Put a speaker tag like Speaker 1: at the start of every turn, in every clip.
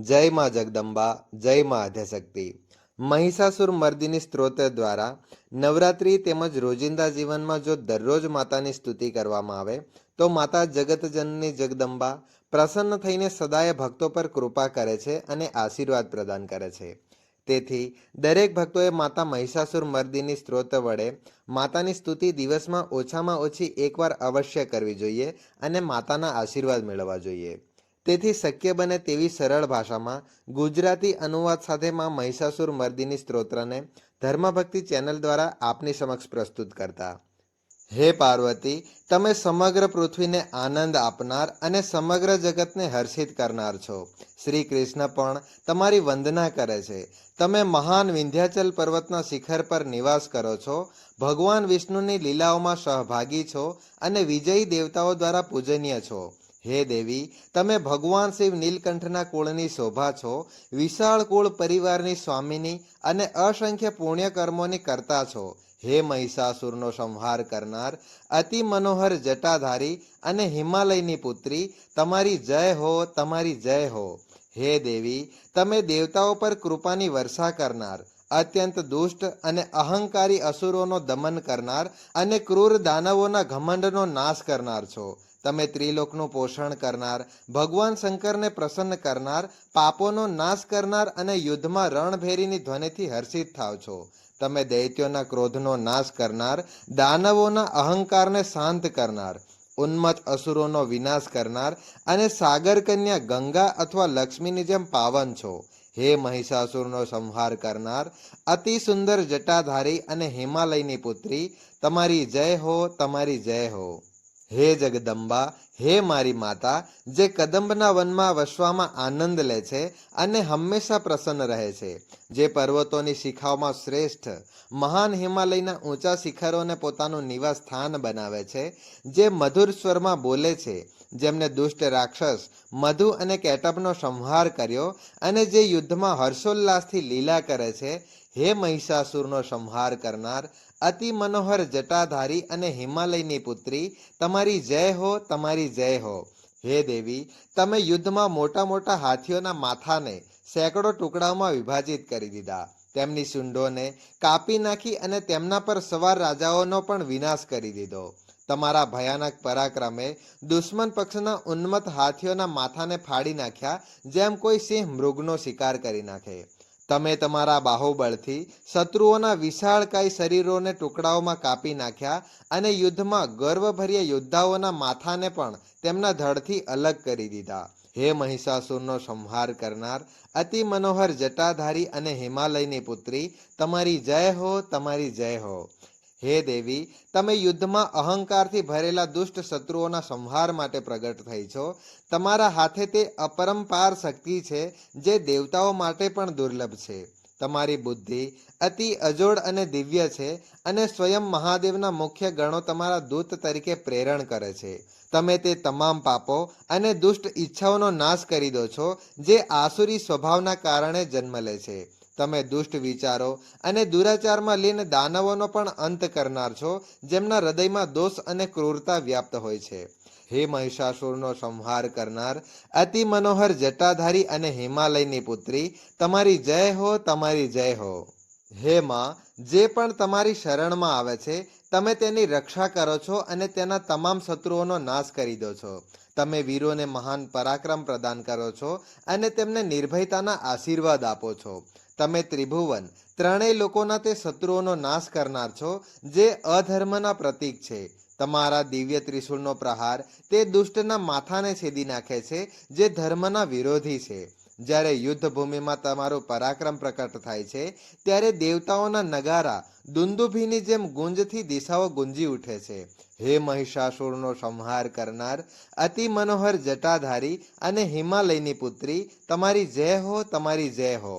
Speaker 1: જય માં જગદંબા, જય માં આદ્યશક્તિ. મહિષાસુર મર્દિની સ્ત્રોત દ્વારા નવરાત્રિ તેમજ રોજિંદા જીવનમાં જો દરરોજ માતાની સ્તુતિ કરવામાં આવે તો માતા જગતજનની જગદંબા પ્રસન્ન થઈને સદાય ભક્તો પર કૃપા કરે છે અને આશીર્વાદ પ્રદાન કરે છે. તેથી દરેક ભક્તોએ માતા મહિષાસુર મર્દિની સ્ત્રોત વડે માતાની સ્તુતિ દિવસમાં ઓછામાં ઓછી એકવાર અવશ્ય કરવી જોઈએ અને માતાના આશીર્વાદ મેળવવા જોઈએ. તેથી શક્ય બને તેવી સરળ ભાષામાં ગુજરાતી અનુવાદ સાથે માં મહિષાસુર મર્દિની સ્ત્રોત્રને ધર્મભક્તિ ચેનલ દ્વારા આપની સમક્ષ પ્રસ્તુત કરતા. હે પાર્વતી, તમે સમગ્ર પૃથ્વીને આનંદ આપનાર અને સમગ્ર જગતને હર્ષિત કરનાર છો. શ્રી કૃષ્ણ પણ તમારી વંદના કરે છે. તમે મહાન વિંધ્યાચલ પર્વતના શિખર પર નિવાસ કરો છો, ભગવાન વિષ્ણુની લીલાઓમાં સહભાગી છો અને વિજયી દેવતાઓ દ્વારા પૂજનીય છો. હે દેવી, તમે ભગવાન શિવ નીલકંઠના કુળની શોભા છો, વિશાળ કુળ પરિવારની સ્વામિની અને અસંખ્ય પુણ્ય કર્મોની કરતા છો. હે મહિષાસુરનો સંહાર કરનાર, અતિ મનોહર જટાધારી અને હિમાલયની પુત્રી, તમારી જય હો, તમારી જય હો. હે દેવી, તમે દેવતાઓ પર કૃપાની વર્ષા કરનાર, અત્યંત દુષ્ટ અને અહંકારી અસુરોનો દમન કરનાર અને ક્રૂર દાનવોના ઘમંડનો નાશ કરનાર છો. તમે ત્રિલોકનું પોષણ કરનાર, ભગવાન શંકરને પ્રસન્ન કરનાર, પાપોનો નાશ કરનાર અને યુદ્ધમાં રણભેરીની ધ્વનિથી હર્ષિત થાવ છો. તમે દૈત્યોના ક્રોધનો નાશ કરનાર, દાનવોના અહંકારને શાંત કરનાર, ઉન્મત્ત અસુરોનો વિનાશ કરનાર અને સાગર કન્યા ગંગા અથવા લક્ષ્મીની જેમ પાવન છો. હે મહિષાસુરનો સંહાર કરનાર, અતિ સુંદર જટાધારી અને હિમાલયની પુત્રી, તમારી જય હો, તમારી જય હો. હે જગદંબા, હે મારી માતા, જે કદંબના વનમાં વસવામાં આનંદ લે છે અને હંમેશા પ્રસન્ન રહે છે, જે પર્વતોની શિખાઓમાં શ્રેષ્ઠ મહાન હિમાલયના ઊંચા શિખરોને પોતાનું નિવાસ સ્થાન બનાવે છે, જે મધુર સ્વરમાં બોલે છે, જેમને દુષ્ટ રાક્ષસ મધુ અને કેટબનો સંહાર કર્યો અને જે યુદ્ધમાં હર્ષોલ્લાસથી લીલા કરે છે. હે મહિષાસુરનો સંહાર કરનાર, અતિ મનોહર જટાધારી અને હિમાલયની પુત્રી, તમારી જય હો, તમારી જય હો. હે દેવી, તમે યુદ્ધમાં મોટા મોટા હાથીઓના માથાને સેંકડો ટુકડાઓમાં વિભાજિત કરી દીધા, તેમની સૂંઢોને કાપી નાખી અને તેમના પર સવાર રાજાઓનો પણ વિનાશ કરી દીધો. તમારા ભયાનક પરાક્રમે દુશ્મન પક્ષના ઉન્મત્ત હાથીઓના માથાને ફાડી નાખ્યા, જેમ કોઈ સિંહ મૃગનો શિકાર કરી નાખે. તમે તમારા બાહુબળથી શત્રુઓના વિશાળકાય શરીરોને ટુકડાઓમાં કાપી નાખ્યા અને યુદ્ધમાં ગર્વભર્યા યોદ્ધાઓના માથાને પણ તેમના ધડથી અલગ કરી દીધા. હે મહિષાસુરનો સંહાર કરનાર, અતિ મનોહર જટાધારી અને હિમાલયની પુત્રી, તમારી જય હો, તમારી જય હો. હે દેવી, તમે યુદ્ધમાં અહંકારથી ભરેલા દુષ્ટ શત્રુઓના સંહાર માટે પ્રગટ થઈ છો. તમારા હાથે તે અપરંપાર શક્તિ છે જે દેવતાઓ માટે પણ દુર્લભ છે. તમારી બુદ્ધિ અતિ અજોડ અને દિવ્ય છે અને સ્વયં મહાદેવના મુખ્ય ગણો તમારા દૂત તરીકે પ્રેરણ કરે છે. તમે તે તમામ પાપો અને દુષ્ટ ઈચ્છાઓનો નાશ કરી દો છો જે આસુરી સ્વભાવના કારણે જન્મ લે છે. તમે દુષ્ટ વિચારો અને દુરાચારમાં લીન દાનવોનો પણ અંત કરનાર છો, જેમના હૃદયમાં દોષ અને ક્રૂરતા વ્યાપ્ત હોય છે. હે મહિષાસુરનો સંહાર કરનાર, અતિ મનોહર જટાધારી અને હિમાલયની પુત્રી, તમારી જય હો, તમારી જય હો. હે માં, જે પણ તમારી શરણમાં આવે છે તમે તેની રક્ષા કરો છો અને તેના તમામ શત્રુઓનો નાશ કરી દો છો. તમે વીરોને મહાન પરાક્રમ પ્રદાન કરો છો અને તેમને નિર્ભયતાના આશીર્વાદ આપો છો. તમે ત્રિભુવન ત્રણેય લોકોના તે શત્રુઓનો નાશ કરનાર છો જે અધર્મના પ્રતીક છે. તમારા દિવ્ય ત્રિશૂળનો પ્રહાર તે દુષ્ટના માથાને છેદી નાખે છે જે ધર્મના વિરોધી છે. જ્યારે યુદ્ધ ભૂમિમાં તમારું પરાક્રમ પ્રકટ થાય છે ત્યારે દેવતાઓના નગારા દુંદુભીની જેમ ગુંજથી દિશાઓ ગુંજી ઉઠે છે. હે મહિષાસુરનો સંહાર કરનાર, અતિ મનોહર જટાધારી અને હિમાલયની પુત્રી, તમારી જય હો, તમારી જય હો.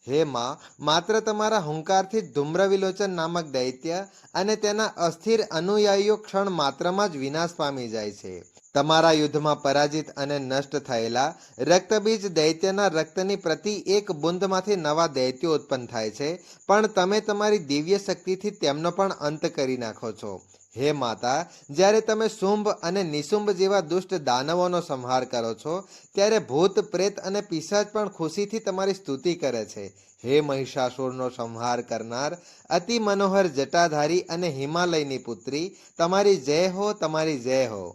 Speaker 1: હે માં, માત્ર તમારા હુંકારથી જ ધૂમ્રવિલોચન નામક દૈત્ય અને તેના અસ્થિર અનુયાયીઓ ક્ષણ માત્રમાં જ વિનાશ પામી જાય છે. તમારા યુદ્ધમાં પરાજિત અને નષ્ટ થયેલા રક્તબીજ દૈત્યના રક્તની પ્રતિ એક બુંદમાંથી નવા દૈત્યો ઉત્પન્ન થાય છે, પણ તમે તમારી દિવ્ય શક્તિથી તેમનો પણ અંત કરી નાખો છો. હે માતા, જ્યારે તમે શુંભ અને નિશુંભ જેવા દુષ્ટ દાનવોનો સંહાર કરો છો ત્યારે ભૂત પ્રેત અને પિશાચ પણ ખુશીથી તમારી સ્તુતિ કરે છે. હે મહિષાસુરનો સંહાર કરનાર, અતિ મનોહર જટાધારી અને હિમાલયની પુત્રી, તમારી જય હો, તમારી જય હો.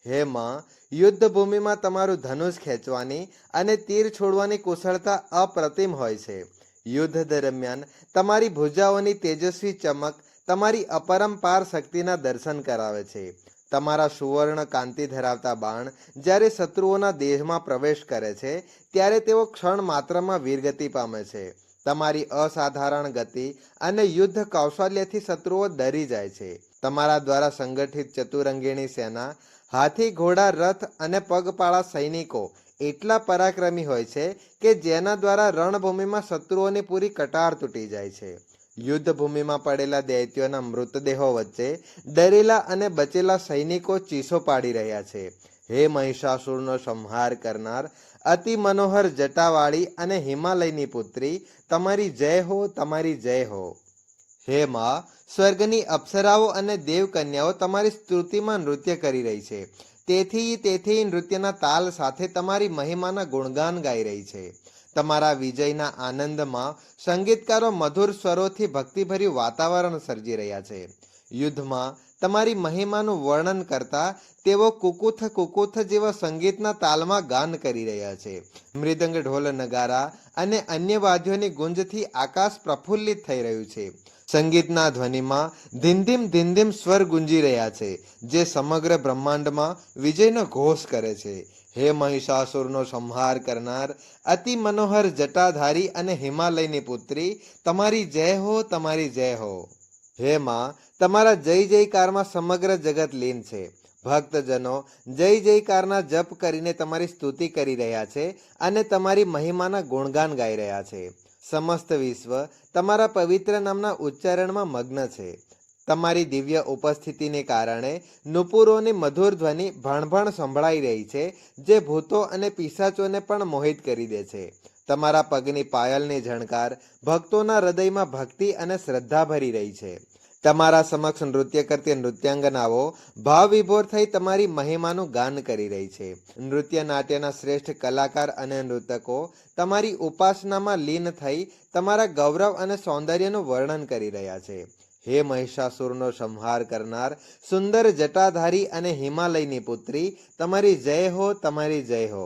Speaker 1: હે માં, યુદ્ધ ભૂમિમાં તમારું ધનુષ ખેંચવાની અને તીર છોડવાની કુશળતા અપ્રતિમ હોય છે. યુદ્ધ દરમિયાન તમારી ભુજાઓની તેજસ્વી ચમક તમારી અપરંપાર શક્તિના દર્શન કરાવે છે. તમારા સુવર્ણ કાંતિ ધરાવતા બાણ જ્યારે શત્રુઓના દેહમાં પ્રવેશ કરે છે ત્યારે તેઓ ક્ષણ માત્રમાં વીરગતિ પામે છે. તમારી અસાધારણ ગતિ અને યુદ્ધ કૌશલ્યથી શત્રુઓ ડરી જાય છે. તમારા દ્વારા સંગઠિત ચતુરંગીણી સેના, હાથી, ઘોડા, રથ અને પગપાળા સૈનિકો એટલા પરાક્રમી હોય છે કે જેના દ્વારા રણભૂમિમાં શત્રુઓની પૂરી કટાર તૂટી જાય છે. યુદ્ધ ભૂમિમાં પડેલા દૈત્યોના મૃતદેહો વચ્ચે ડરેલા અને બચેલા સૈનિકો ચીસો પાડી રહ્યા છે. હે મહિષાસુરનો સંહાર કરનાર, અતિ મનોહર જટાવાળી અને હિમાલયની પુત્રી, તમારી જય હો, તમારી જય હો. હે માં, સ્વર્ગની અપ્સરાઓ અને દેવકન્યાઓ તમારી સ્તુતિમાં નૃત્ય કરી રહી છે. તેથી નૃત્યના તાલ સાથે તમારી મહિમાના ગુણગાન ગાઈ રહી છે. તમારા વિજયના આનંદમાં સંગીતકારો મધુર સ્વરોથી ભક્તિભર્યું વાતાવરણ સર્જી રહ્યા છે. યુદ્ધમાં તમારી મહિમાનું વર્ણન કરતા તેઓ કુકુથ કુકુથ જેવા સંગીતના તાલમાં ગાન કરી રહ્યા છે. મૃદંગ, ઢોલ, નગારા અને અન્ય વાદ્યોની ગુંજથી આકાશ પ્રફુલ્લિત થઈ રહ્યું છે. સંગીતના ધ્વનિમાં ધીંધીમ ધીંધીમ સ્વર ગુંજી રહ્યા છે, જે સમગ્ર બ્રહ્માંડમાં વિજયનો ઘોષ કરે છે. હે મહિષાસુરનો સંહાર કરનાર, અતિ મનોહર જટાધારી અને હિમાલયની પુત્રી, તમારી જય હો, તમારી જય હો. હે માં, તમારા જય જયકારમાં સમગ્ર જગત લીન છે. ભક્તજનો જય જયકારના જપ કરીને તમારી સ્તુતિ કરી રહ્યા છે અને તમારી મહિમાના ગુણગાન ગાઈ રહ્યા છે. સમસ્ત વિશ્વ તમારા પવિત્ર નામના ઉચ્ચારણમાં મગ્ન છે. તમારી દિવ્ય ઉપસ્થિતિને કારણે નુપુરોની મધુર ધ્વનિ ભણભણ સંભળાઈ રહી છે, જે ભૂતો અને પિશાચોને પણ મોહિત કરી દે છે. તમારા પગની પાયલની ઝણકાર ભક્તોના હૃદયમાં ભક્તિ અને શ્રદ્ધા ભરી રહી છે. તમારા સમક્ષ નૃત્ય કરતી નૃત્યાંગનાઓ ભાવ વિભોર થઈ તમારી મહિમાનું ગાન કરી રહી છે. નૃત્ય નાટ્યના શ્રેષ્ઠ કલાકાર અને નૃતકો તમારી ઉપાસનામાં લીન થઈ તમારા ગૌરવ અને સૌંદર્યનું વર્ણન કરી રહ્યા છે. હે મહિષાસુરનો સંહાર કરનાર, સુંદર જટાધારી અને હિમાલયની પુત્રી, તમારી જય હો, તમારી જય હો.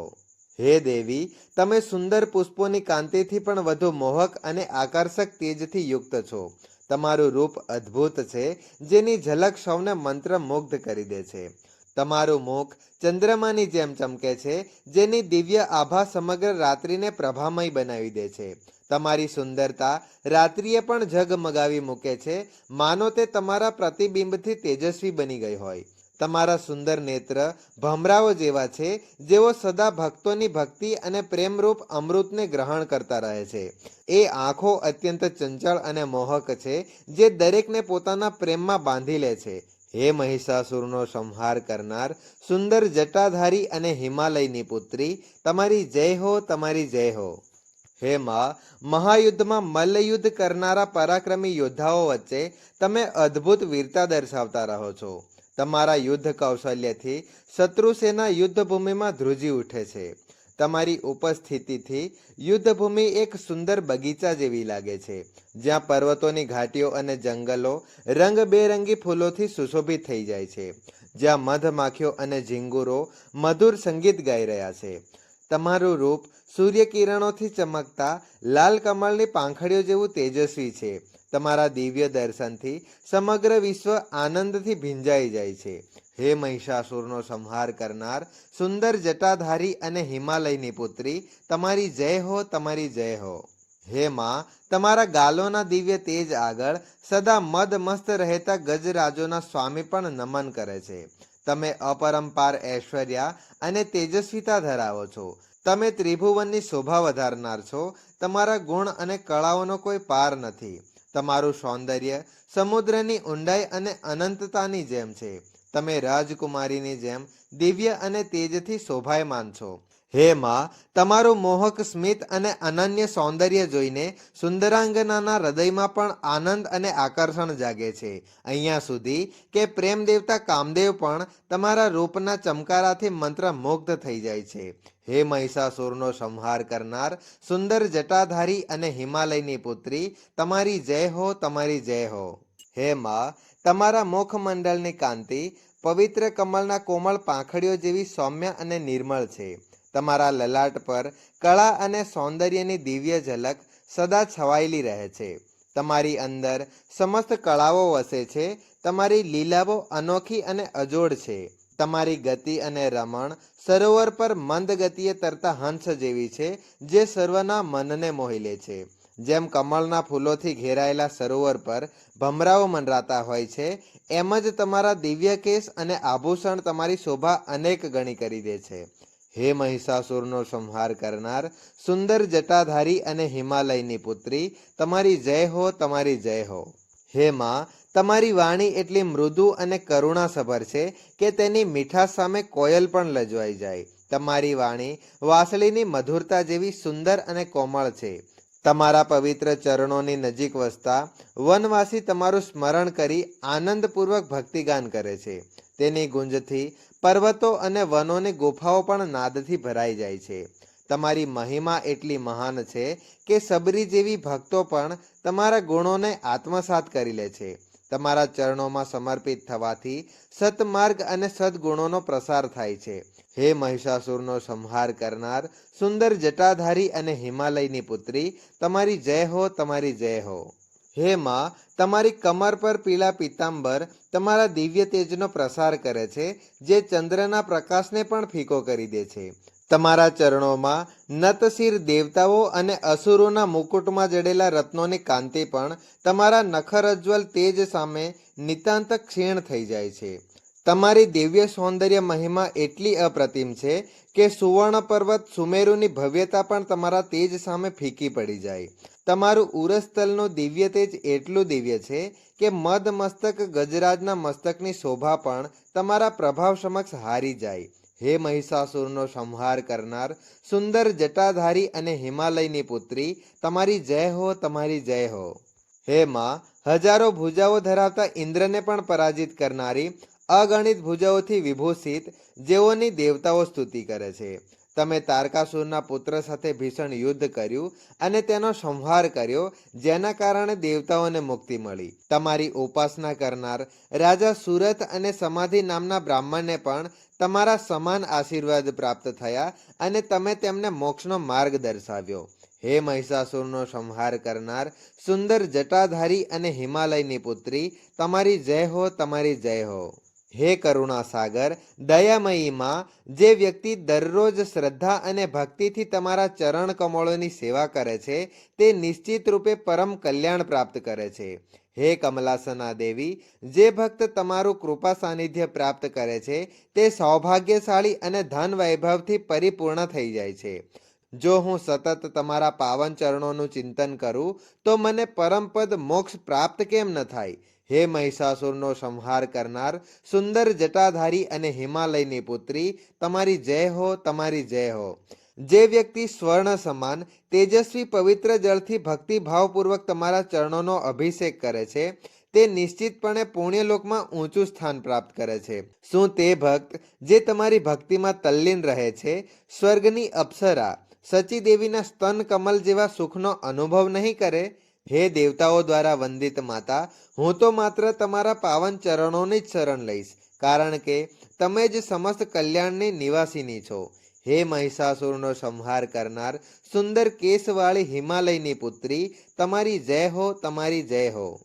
Speaker 1: હે દેવી, તમે સુંદર પુષ્પોની કાંતિથી પણ વધુ મોહક અને આકર્ષક તેજથી યુક્ત છો. તમારું રૂપ અદ્ભુત છે, જેની ઝલક સૌને મંત્રમુગ્ધ કરી દે છે. તમારું મુખ ચંદ્રમાની જેમ ચમકે છે, જેની દિવ્ય આભા સમગ્ર રાત્રિને પ્રભામય બનાવી દે છે. તમારી સુંદરતા રાત્રિએ પણ ઝગમગાવી મૂકે છે, માનો તે તમારા પ્રતિબિંબથી તેજસ્વી બની ગઈ હોય. તમારા સુંદર નેત્ર ભમરાઓ જેવા છે, જેઓ સદા ભક્તોની ભક્તિ અને પ્રેમરૂપ અમૃતને ગ્રહણ કરતા રહે છે. એ આંખો અત્યંત ચંચળ અને મોહક છે, જે દરેકને પોતાના પ્રેમમાં બાંધી લે છે. હે મહિષાસુરનો સંહાર કરનાર, સુંદર જટાધારી અને હિમાલયની પુત્રી, તમારી જય હો, તમારી જય હો. હે માં, મહાયુદ્ધમાં મલ્લયુદ્ધ કરનારા પરાક્રમી યોદ્ધાઓ વચ્ચે તમે અદ્ભુત વીરતા દર્શાવતા રહો છો. તમારા યુદ્ધ કૌશલ્યથી શત્રુસેના યુદ્ધભૂમિમાં ધ્રુજી ઉઠે છે. તમારી ઉપસ્થિતિથી યુદ્ધભૂમિ એક સુંદર બગીચા જેવી લાગે છે, જ્યાં પર્વતોની ઘાટીઓ અને જંગલો રંગબેરંગી ફૂલોથી સુશોભિત થઈ જાય છે, જ્યાં મધમાખીઓ અને ઝીંગુરો મધુર સંગીત ગાઈ રહ્યા છે. તમારું રૂપ સૂર્યકિરણોથી ચમકતા લાલ કમળની પાંખડીઓ જેવું તેજસ્વી છે. તમારા દિવ્ય દર્શનથી સમગ્ર વિશ્વ આનંદથી ભીંજાઈ જાય છે. હે મહિષાસુરનો સંહાર કરનાર, સુંદર જટાધારી અને હિમાલયની પુત્રી, તમારી જય હો, તમારી જય હો. હે માં, તમારા ગાલોના દિવ્ય તેજ આગળ સદા મદ મસ્ત રહેતા ગજરાજોના સ્વામી પણ નમન કરે છે. તમે અપરંપાર ઐશ્વર્ય અને તેજસ્વીતા ધરાવો છો. તમે ત્રિભુવનની શોભા વધારનાર છો. તમારા ગુણ અને કળાઓનો કોઈ પાર નથી. તમારું સૌંદર્ય સમુદ્રની ઊંડાઈ અને અનંતતાની જેમ છે. તમે રાજકુમારીની જેમ દિવ્ય અને તેજથી શોભાયમાન છો. હે માં, તમારું મોહક સ્મિત અને અનન્ય સૌંદર્ય જોઈને સુંદરાંગનાના હૃદયમાં પણ આનંદ અને આકર્ષણ જાગે છે. અહીંયા સુધી કે પ્રેમ દેવતા કામદેવ પણ તમારા રૂપના ચમકારાથી મંત્રમુગ્ધ થઈ જાય છે. હે મહિષાસુરનો સંહાર કરનાર સુંદર જટાધારી અને હિમાલયની પુત્રી, તમારી જય હો, તમારી જય હો. હે માં, તમારા મુખમંડળની કાંતિ પવિત્ર કમળના કોમળ પાંખડીઓ જેવી સૌમ્ય અને નિર્મળ છે. તમારા લલાટ પર કળા અને સૌંદર્યની દિવ્ય ઝલક સદા છવાયેલી રહે છે. તમારી અંદર સમસ્ત કળાઓ વસે છે. તમારી લીલાઓ અનોખી અને અજોડ છે. તમારી ગતિ અને રમણ સરોવર પર મંદ ગતિએ તરતા હંસ જેવી છે, જે સર્વના મનને મોહી લે છે. જેમ કમળના ફૂલોથી ઘેરાયેલા સરોવર પર ભમરાઓ મંડરાતા હોય છે, એમ જ તમારા દિવ્ય કેશ અને આભૂષણ તમારી શોભા અનેક ગણી કરી દે છે. હે મહિષાસુરનો સંહાર કરનાર સુંદર જટાધારી અને હિમાલયની પુત્રી, તમારી જય હો, તમારી જય હો. હે માં, તમારી વાણી એટલી મૃદુ અને કરુણાસભર છે કે તેની મીઠાશ સામે કોયલ પણ લજવાઈ જાય. તમારી વાણી વાંસળીની મધુરતા જેવી સુંદર અને કોમળ છે. તમારા પવિત્ર ચરણોની નજીક વસતા વનવાસી તમારું સ્મરણ કરી આનંદપૂર્વક ભક્તિગાન કરે છે. તેની ગુંજથી પર્વતો અને વનોની ગુફાઓ પણ નાદથી ભરાઈ જાય છે. તમારી મહિમા એટલી મહાન છે કે સબરી જેવી ભક્તો પણ તમારા ગુણોને આત્મસાત કરી લે છે. તમારા ચરણોમાં સમર્પિત થવાથી સતમાર્ગ અને સદગુણોનો પ્રસાર થાય છે. હે મહિષાસુરનો સંહાર કરનાર સુંદર જટાધારી અને હિમાલયની પુત્રી, તમારી જય હો, તમારી જય હો. હે માં, તમારી કમર પર પીળા પીતાંબર તમારા દિવ્ય તેજનો પ્રસાર કરે છે, જે ચંદ્રના પ્રકાશને પણ ફીકો કરી દે છે. તમારા ચરણોમાં નતશિર દેવતાઓ અને અસુરોના મુકુટમાં જડેલા રત્નોની કાંતિ પણ તમારા નખરજ્જવલ તેજ સામે નિતાંત ક્ષીણ થઈ જાય છે. તમારી દિવ્ય સૌંદર્ય મહિમા એટલી અપ્રતિમ છે કે સુવર્ણ પર્વત સુમેરુની ભવ્યતા પણ તમારા તેજ સામે ફીકી પડી જાય. તમારું ઉરસ્તલનું દિવ્ય તેજ એટલું દિવ્ય છે કે મદ મસ્તક ગજરાજના મસ્તકની શોભા પણ તમારા પ્રભાવ સમક્ષ હારી જાય. હે મહિષાસુરનો સંહાર કરનાર સુંદર જટાધારી અને હિમાલયની પુત્રી, તમારી જય હો, તમારી જય હો. હે માં, હજારો ભુજાઓ ધરાવતા ઇન્દ્રને પણ પરાજિત કરનારી અગણિત ભુજાઓથી વિભૂષિત જેઓની દેવતાઓ સ્તુતિ કરે છે. તમે તારકાસુરના પુત્ર સાથે ભીષણ યુદ્ધ કર્યું અને તેનો સંહાર કર્યો, જેના કારણે દેવતાઓને મુક્તિ મળી. તમારી ઉપાસના કરનાર રાજા સુરથ અને સમાધિ નામના બ્રાહ્મણને પણ તમારા સમાન આશીર્વાદ પ્રાપ્ત થયા અને તમે તેમને મોક્ષનો માર્ગ દર્શાવ્યો. હે મહિષાસુરનો સંહાર કરનાર સુંદર જટાધારી અને હિમાલયની પુત્રી, તમારી જય હો, તમારી જય હો. હે કરુણા સાગર, દયામયી માં, જે વ્યક્તિ દરરોજ શ્રદ્ધા અને ભક્તિથી તમારા ચરણ કમળોની સેવા કરે છે, તે નિશ્ચિત રૂપે પરમ કલ્યાણ પ્રાપ્ત કરે છે. હે કમલાસના દેવી, જે ભક્ત તમારું કૃપા સાનિધ્ય પ્રાપ્ત કરે છે, તે સૌભાગ્યશાળી અને ધન વૈભવથી પરિપૂર્ણ થઈ જાય છે. જો હું સતત તમારા પાવન ચરણોનું ચિંતન કરું તો મને પરમપદ મોક્ષ પ્રાપ્ત કેમ ન થાય. હે મહિષાસુરનો સંહાર કરનાર સુંદર જટાધારી અને હિમાલયની પુત્રી, તમારી જય હો, તમારી જય હો. જે વ્યક્તિ સ્વર્ણ સમાન તેજસ્વી પવિત્ર જળથી ભક્તિભાવપૂર્વક તમારા ચરણોનો અભિષેક કરે છે, તે નિશ્ચિતપણે પુણ્યલોકમાં ઊંચું સ્થાન પ્રાપ્ત કરે છે. શું તે ભક્ત જે તમારી ભક્તિમાં તલ્લીન રહે છે, સ્વર્ગની અપ્સરા સચીદેવીના સ્તન કમલ જેવા સુખનો અનુભવ નહીં કરે? હે દેવતાઓ દ્વારા વંદિત માતા, હું તો માત્ર તમારા પાવન ચરણોની જ શરણ લઈશ, કારણ કે તમે જ સમસ્ત કલ્યાણની નિવાસીની છો. હે મહિષાસુરનો સંહાર કરનાર સુંદર કેશવાળી હિમાલયની પુત્રી, તમારી જય હો, તમારી જય હો.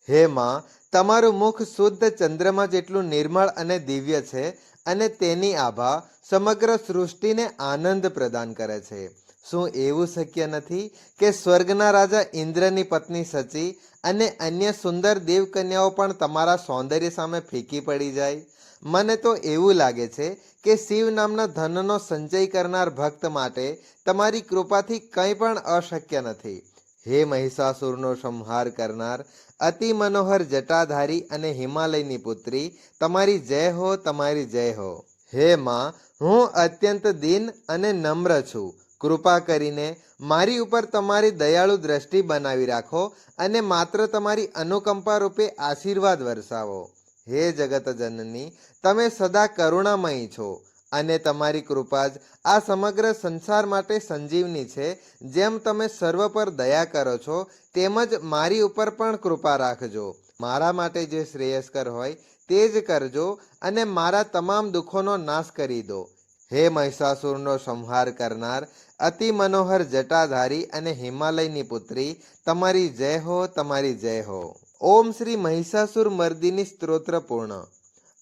Speaker 1: હે માં, તમારું મુખ શુદ્ધ ચંદ્રમા જેટલું નિર્મળ અને દિવ્ય છે અને તેની આભા સમગ્ર સૃષ્ટિને આનંદ પ્રદાન કરે છે. શું એવું શક્ય નથી કે સ્વર્ગના રાજા ઇન્દ્રની પત્ની સચી અને અન્ય સુંદર દેવકન્યાઓ પણ તમારા સૌંદર્ય સામે ફીકી પડી જાય? મને તો એવું લાગે છે કે શિવ નામના ધનનો સંચય કરનાર ભક્ત માટે તમારી કૃપાથી કંઈ પણ અશક્ય નથી. હે મહિષાસુરનો સંહાર કરનાર અતિ મનોહર જટાધારી અને હિમાલયની પુત્રી, તમારી જય હો, તમારી જય હો. હે માં, હું અત્યંત દીન અને નમ્ર છું. કૃપા કરીને મારી ઉપર તમારી દયાળુ દ્રષ્ટિ બનાવી રાખો અને માત્ર તમારી અનુકંપા રૂપે આશીર્વાદ વરસાવો. હે જગત જનની, તમે સદા કરુણામયી છો અને તમારી કૃપા જ આ સમગ્ર સંસાર માટે સંજીવની છે. જેમ તમે સર્વ પર દયા કરો છો તેમજ મારી ઉપર પણ કૃપા રાખજો. મારા માટે જે શ્રેયસ્કર હોય તે જ કરજો અને મારા તમામ દુઃખોનો નાશ કરી દો. હે મહિષાસુરનો સંહાર કરનાર, અતિ મનોહર જટાધારી અને હિમાલયની પુત્રી, તમારી જય હો, તમારી જય હો. ઓમ શ્રી મહિષાસુર મર્દિની સ્ત્રોત્ર પૂર્ણ.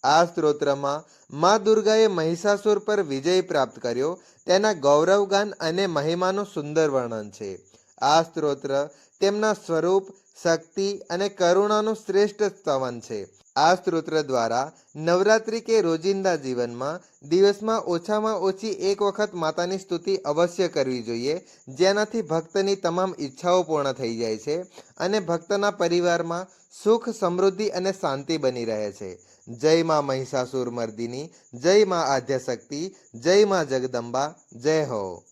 Speaker 1: આ સ્ત્રોત્રમાં મા દુર્ગાએ મહિષાસુર પર વિજય પ્રાપ્ત કર્યો તેના ગૌરવગાન અને મહિમાનું સુંદર વર્ણન છે. આ સ્ત્રોત્ર તેમના સ્વરૂપ, શક્તિ અને કરુણાનું શ્રેષ્ઠ સ્તવન છે. આ સ્ત્રોત્ર દ્વારા નવરાત્રિ કે રોજિંદા જીવનમાં દિવસમાં ઓછામાં ઓછી એક વખત માતાની સ્તુતિ અવશ્ય કરવી જોઈએ, જેનાથી ભક્તની તમામ ઈચ્છાઓ પૂર્ણ થઈ જાય છે અને ભક્તના પરિવારમાં સુખ, સમૃદ્ધિ અને શાંતિ બની રહે છે. જય મા મહિષાસુર મર્દિની, જય મા આદ્યશક્તિ, જય મા જગદંબા, જય હો.